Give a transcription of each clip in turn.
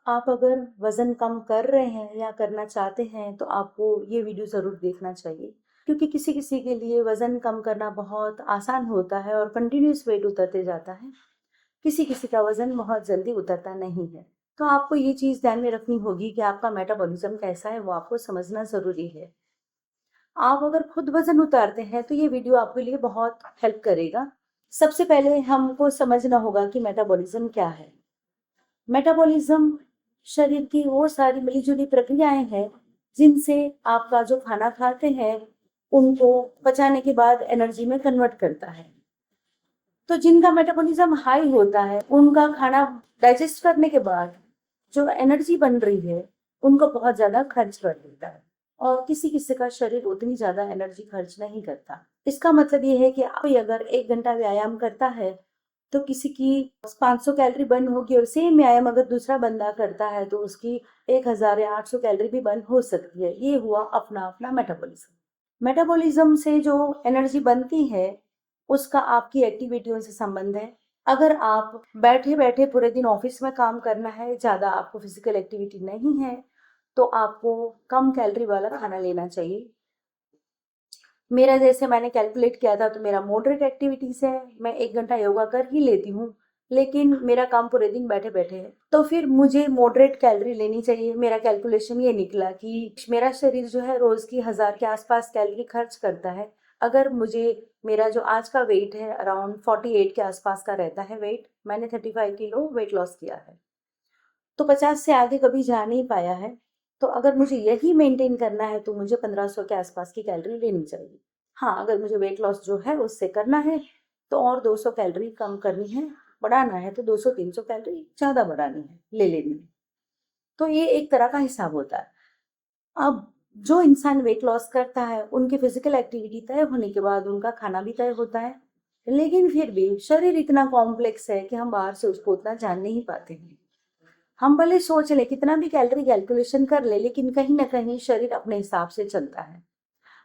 आप अगर वज़न कम कर रहे हैं या करना चाहते हैं तो आपको ये वीडियो ज़रूर देखना चाहिए। क्योंकि किसी-किसी के लिए वज़न कम करना बहुत आसान होता है और कंटिन्यूअस वेट उतरते जाता है। किसी-किसी का वज़न बहुत जल्दी उतरता नहीं है। तो आपको ये चीज़ ध्यान में रखनी होगी कि आपका मेटाबॉलिज़्म कैसा है, वो आपको समझना ज़रूरी है। आप अगर खुद वज़न उतारते हैं तो ये वीडियो आपके लिए बहुत हेल्प करेगा। सबसे पहले हमको समझना होगा कि मेटाबॉलिज़्म क्या है? मेटाबॉलिज्म शरीर की वो सारी मिली-जुली प्रक्रियाएं हैं जिनसे आपका जो खाना खाते हैं उनको पचाने के बाद एनर्जी में कन्वर्ट करता है। तो जिनका मेटाबॉलिज्म हाई होता है उनका खाना डाइजेस्ट करने के बाद जो एनर्जी बन रही है उनको बहुत ज्यादा खर्च कर देता है और किसी किसी का शरीर उतनी ज्यादा एनर्जी खर्च नहीं करता। इसका मतलब ये है कि कोई अगर 1 घंटा व्यायाम करता है तो किसी की 500 कैलोरी बर्न होगी और सेम व्यायाम अगर दूसरा बंदा करता है तो उसकी 1000 या 800 कैलोरी भी बर्न हो सकती है। ये हुआ अपना अपना मेटाबॉलिज्म। मेटाबॉलिज्म से जो एनर्जी बनती है उसका आपकी एक्टिविटियों से संबंध है। अगर आप बैठे बैठे पूरे दिन ऑफिस में काम करना है, ज़्यादा आपको फिजिकल एक्टिविटी नहीं है, तो आपको कम कैलोरी वाला खाना लेना चाहिए। मेरा जैसे मैंने कैलकुलेट किया था तो मेरा मॉडरेट एक्टिविटीज़ है, मैं 1 घंटा योगा कर ही लेती हूँ, लेकिन मेरा काम पूरे दिन बैठे बैठे है तो फिर मुझे मॉडरेट कैलोरी लेनी चाहिए। मेरा कैलकुलेशन ये निकला कि मेरा शरीर जो है रोज़ की 1000 के आसपास कैलोरी खर्च करता है। अगर मुझे मेरा जो आज का वेट है अराउंड 48 के आसपास का रहता है वेट, मैंने 35 किलो वेट लॉस किया है, तो 50 से आगे कभी जा नहीं पाया है। तो अगर मुझे यही मेंटेन करना है तो मुझे 1500 के आसपास की कैलोरी लेनी चाहिए। हाँ, अगर मुझे वेट लॉस जो है उससे करना है तो और 200 कैलोरी कम करनी है, बढ़ाना है तो 200-300 कैलोरी ज़्यादा बढ़ानी है, ले लेनी है। तो ये एक तरह का हिसाब होता है। अब जो इंसान वेट लॉस करता है उनकी फिजिकल एक्टिविटी तय होने के बाद उनका खाना भी तय होता है, लेकिन फिर भी शरीर इतना कॉम्प्लेक्स है कि हम बाहर से उसको उतना जान नहीं पाते हैं। हम भले सोच ले कितना भी कैलोरी कैलकुलेशन कर ले लेकिन कहीं ना कहीं शरीर अपने हिसाब से चलता है।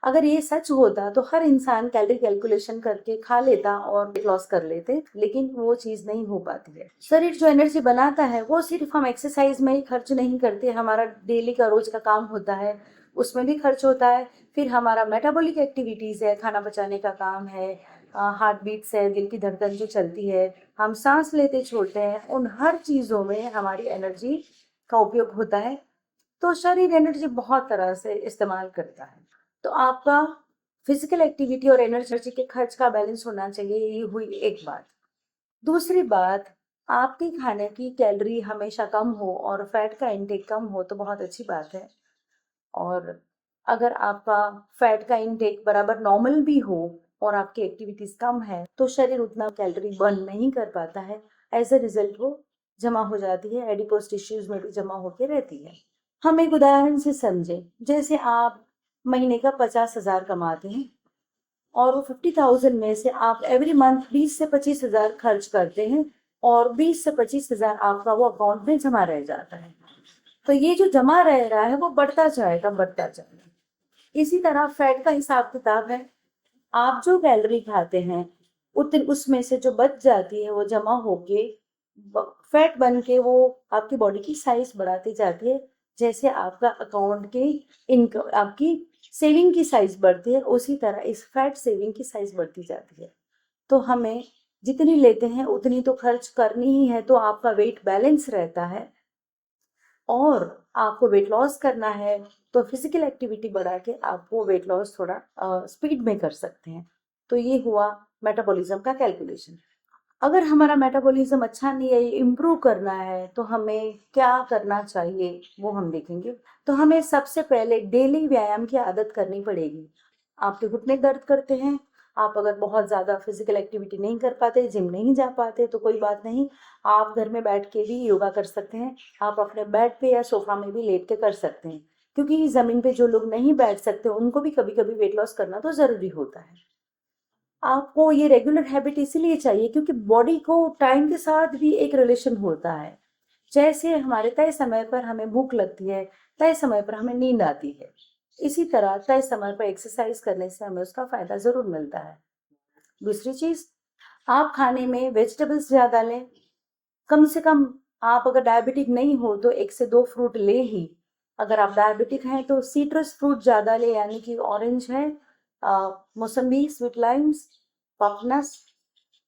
अगर ये सच होता तो हर इंसान कैलोरी कैलकुलेशन करके खा लेता और वेट लॉस कर लेते, लेकिन वो चीज नहीं हो पाती है। शरीर जो एनर्जी बनाता है वो सिर्फ हम एक्सरसाइज में ही खर्च नहीं करते, हमारा डेली का रोज का काम होता है उसमें भी खर्च होता है। फिर हमारा मेटाबॉलिक एक्टिविटीज है, खाना पचाने का काम है, हार्ट बीट्स है, दिल की धड़कन जो चलती है, हम सांस लेते छोड़ते हैं, उन हर चीजों में हमारी एनर्जी का उपयोग होता है। तो शरीर एनर्जी बहुत तरह से इस्तेमाल करता है। तो आपका फिजिकल एक्टिविटी और एनर्जी के खर्च का बैलेंस होना चाहिए, ये हुई एक बात। दूसरी बात, आपके खाने की कैलोरी हमेशा कम हो और फैट का इंटेक कम हो तो बहुत अच्छी बात है। और अगर आपका फैट का इंटेक बराबर नॉर्मल भी हो और आपकी एक्टिविटीज कम है तो शरीर उतना कैलोरी बर्न नहीं कर पाता है। एज अ रिजल्ट वो जमा हो जाती है, एडिपोज टिश्यूज में भी जमा होकर रहती है। हम एक उदाहरण से समझे, जैसे आप महीने का 50,000 कमाते हैं और वो 50,000 में से आप एवरी मंथ 20 से 25,000 खर्च करते हैं और 20 से 25,000 आपका वो अकाउंट में जमा रह जाता है। तो ये जो जमा रह रहा है वो बढ़ता जाएगा बढ़ता जाएगा। इसी तरह फैट का हिसाब किताब है। आप जो कैलोरी खाते हैं उतने उसमें से जो बच जाती है वो जमा होके फैट बन के वो आपकी बॉडी की साइज बढ़ाती जाती है। जैसे आपका अकाउंट की इनकम, आपकी सेविंग की साइज बढ़ती है, उसी तरह इस फैट सेविंग की साइज बढ़ती जाती है। तो हमें जितनी लेते हैं उतनी तो खर्च करनी ही है, तो आपका वेट बैलेंस रहता है। और आपको वेट लॉस करना है तो फिजिकल एक्टिविटी बढ़ा के आप वो वेट लॉस थोड़ा स्पीड में कर सकते हैं। तो ये हुआ मेटाबॉलिज्म का कैलकुलेशन। अगर हमारा मेटाबॉलिज्म अच्छा नहीं है, इम्प्रूव करना है, तो हमें क्या करना चाहिए वो हम देखेंगे। तो हमें सबसे पहले डेली व्यायाम की आदत करनी पड़ेगी। आपके घुटने दर्द करते हैं, आप अगर बहुत ज़्यादा फिजिकल एक्टिविटी नहीं कर पाते, जिम नहीं जा पाते, तो कोई बात नहीं, आप घर में बैठ के भी योगा कर सकते हैं। आप अपने बेड पे या सोफा में भी लेट के कर सकते हैं, क्योंकि ज़मीन पे जो लोग नहीं बैठ सकते उनको भी कभी कभी वेट लॉस करना तो ज़रूरी होता है। आपको ये रेगुलर हैबिट इसीलिए चाहिए क्योंकि बॉडी को टाइम के साथ भी एक रिलेशन होता है। जैसे हमारे तय समय पर हमें भूख लगती है, तय समय पर हमें नींद आती है, इसी तरह तय समय पर एक्सरसाइज करने से हमें उसका फायदा जरूर मिलता है। दूसरी चीज, आप खाने में वेजिटेबल्स ज्यादा लें, कम से कम आप अगर डायबिटिक नहीं हो तो 1 से 2 फ्रूट ले ही। अगर आप डायबिटिक हैं तो सिट्रस फ्रूट ज़्यादा लें, यानी कि ऑरेंज है, मौसम्बी, स्वीट लाइम्स, पॉपनस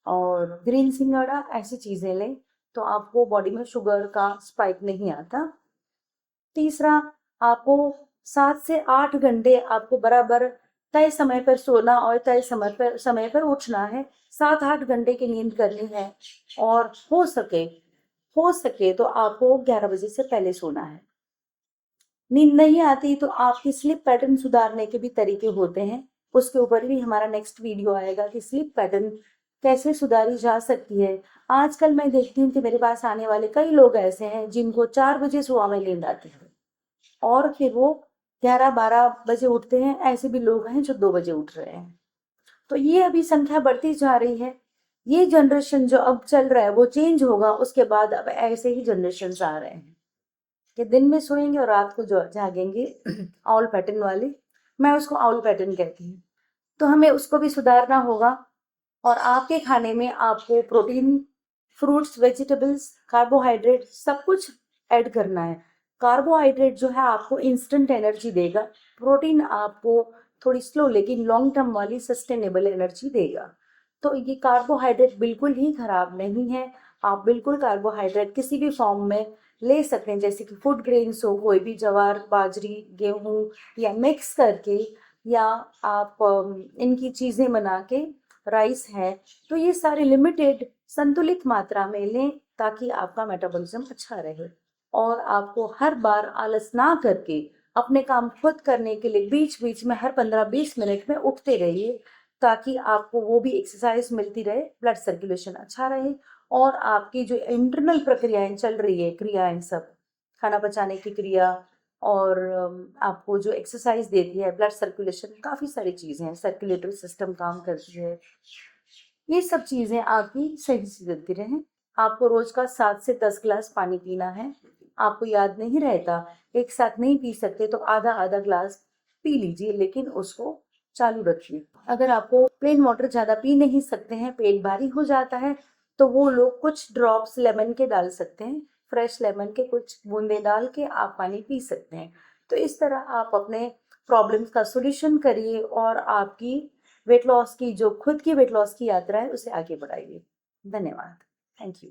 और ग्रीन सिंघाड़ा, ऐसी चीज़ें लें तो आपको बॉडी में शुगर का स्पाइक नहीं आता। तीसरा, आपको 7 से 8 घंटे आपको बराबर तय समय पर सोना और तय समय पर उठना है। 7-8 घंटे की नींद करनी है और हो सके तो आपको 11 बजे से पहले सोना है। नींद नहीं आती तो आपकी स्लीप पैटर्न सुधारने के भी तरीके होते हैं। उसके ऊपर भी हमारा नेक्स्ट वीडियो आएगा कि स्लीप पैटर्न कैसे सुधारी जा सकती है। आजकल मैं देखती हूँ कि मेरे पास आने वाले कई लोग ऐसे हैं जिनको 4 बजे सुबह में नींद आती है और फिर वो 11-12 बजे उठते हैं। ऐसे भी लोग हैं जो 2 बजे उठ रहे हैं। तो ये अभी संख्या बढ़ती जा रही है। ये जनरेशन जो अब चल रहा है वो चेंज होगा। उसके बाद अब ऐसे ही जनरेशन आ रहे हैं कि दिन में सोएंगे और रात को जो जागेंगे आउल पैटर्न वाले। मैं उसको आउल पैटर्न कहती हूँ। तो हमें उसको भी सुधारना होगा और आपके खाने में आपको प्रोटीन, फ्रूट्स, वेजिटेबल्स, कार्बोहाइड्रेट सब कुछ ऐड करना है। कार्बोहाइड्रेट जो है आपको इंस्टेंट एनर्जी देगा, प्रोटीन आपको थोड़ी स्लो लेकिन लॉन्ग टर्म वाली सस्टेनेबल एनर्जी देगा। तो ये कार्बोहाइड्रेट बिल्कुल ही खराब नहीं है। आप बिल्कुल कार्बोहाइड्रेट किसी भी फॉर्म में ले सकते हैं, जैसे कि फूड ग्रेन्स हो, कोई भी ज्वार, बाजरी, गेहूं या मिक्स करके, या आप इनकी चीज़ें बना के, राइस है, तो ये सारे लिमिटेड संतुलित मात्रा में लें ताकि आपका मेटाबॉलिज्म अच्छा रहे। और आपको हर बार आलस ना करके अपने काम खुद करने के लिए बीच बीच में हर 15-20 मिनट में उठते रहिए ताकि आपको वो भी एक्सरसाइज मिलती रहे, ब्लड सर्कुलेशन अच्छा रहे और आपकी जो इंटरनल प्रक्रियाएं चल रही है, क्रियाएं सब, खाना पचाने की क्रिया और आपको जो एक्सरसाइज देती है, ब्लड सर्कुलेशन, काफ़ी सारी चीज़ें हैं, सर्कुलेटरी सिस्टम काम करती है, ये सब चीज़ें आपकी सही से चलती रहें। आपको रोज़ का 7 से 10 ग्लास पानी पीना है। आपको याद नहीं रहता, एक साथ नहीं पी सकते तो आधा-आधा ग्लास पी लीजिए, लेकिन उसको चालू रखिए। अगर आपको प्लेन वाटर ज़्यादा पी नहीं सकते हैं, पेट भारी हो जाता है, तो वो लोग कुछ ड्रॉप्स लेमन के डाल सकते हैं। फ्रेश लेमन के कुछ बूंदें डाल के आप पानी पी सकते हैं। तो इस तरह आप अपने प्रॉब्लम्स का सॉल्यूशन करिए और आपकी वेट लॉस की जो खुद की वेट लॉस की यात्रा है उसे आगे बढ़ाइए। धन्यवाद। Thank you.